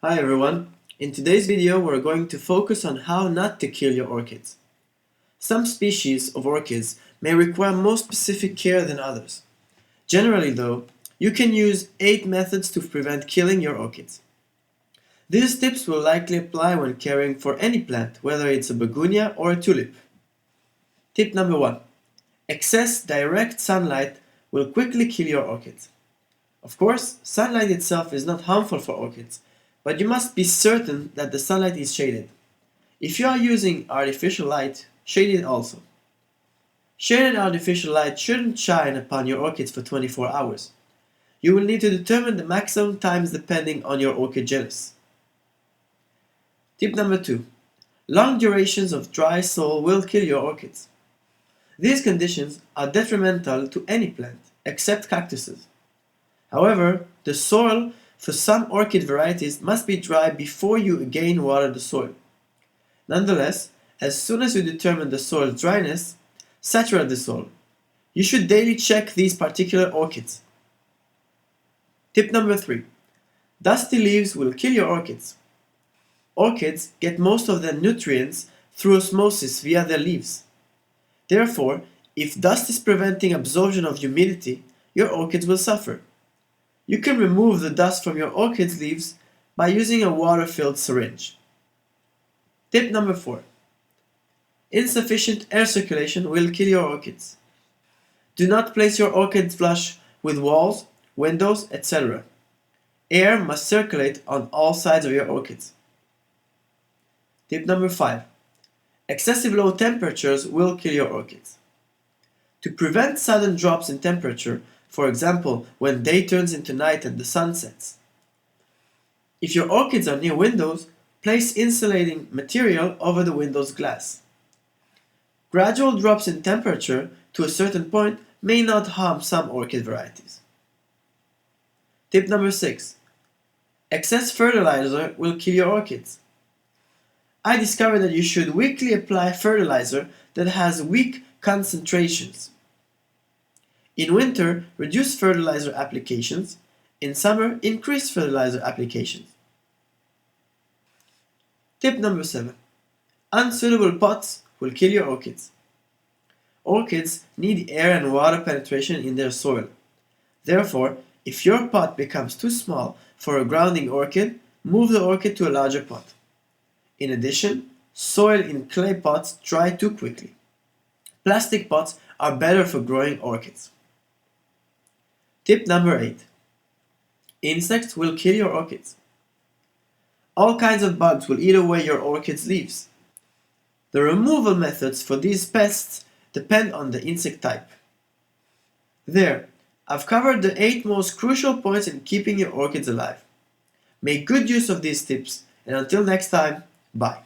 Hi everyone. In today's video we're going to focus on how not to kill your orchids. Some species of orchids may require more specific care than others. Generally though, you can use 8 methods to prevent killing your orchids. These tips will likely apply when caring for any plant, whether it's a begonia or a tulip. Tip number 1. Excess direct sunlight will quickly kill your orchids. Of course, sunlight itself is not harmful for orchids, but you must be certain that the sunlight is shaded. If you are using artificial light, shade it also. Shaded artificial light shouldn't shine upon your orchids for 24 hours. You will need to determine the maximum times depending on your orchid genus. Tip number 2. Long durations of dry soil will kill your orchids. These conditions are detrimental to any plant, except cactuses. However, the soil for some orchid varieties must be dry before you again water the soil. Nonetheless, as soon as you determine the soil's dryness, saturate the soil. You should daily check these particular orchids. Tip number 3. Dusty leaves will kill your orchids. Orchids get most of their nutrients through osmosis via their leaves. Therefore, if dust is preventing absorption of humidity, your orchids will suffer. You can remove the dust from your orchid's leaves by using a water-filled syringe. Tip number 4. Insufficient air circulation will kill your orchids. Do not place your orchids flush with walls, windows, etc. Air must circulate on all sides of your orchids. Tip number 5. Excessive low temperatures will kill your orchids. To prevent sudden drops in temperature, for example, when day turns into night and the sun sets. If your orchids are near windows, place insulating material over the window's glass. Gradual drops in temperature to a certain point may not harm some orchid varieties. Tip number 6. Excess fertilizer will kill your orchids. I discovered that you should weekly apply fertilizer that has weak concentrations. In winter, reduce fertilizer applications. In summer, increase fertilizer applications. Tip number 7. Unsuitable pots will kill your orchids. Orchids need air and water penetration in their soil. Therefore, if your pot becomes too small for a grounding orchid, move the orchid to a larger pot. In addition, soil in clay pots dry too quickly. Plastic pots are better for growing orchids. Tip number 8. Insects will kill your orchids. All kinds of bugs will eat away your orchid's leaves. The removal methods for these pests depend on the insect type. There, I've covered the 8 most crucial points in keeping your orchids alive. Make good use of these tips, and until next time, bye.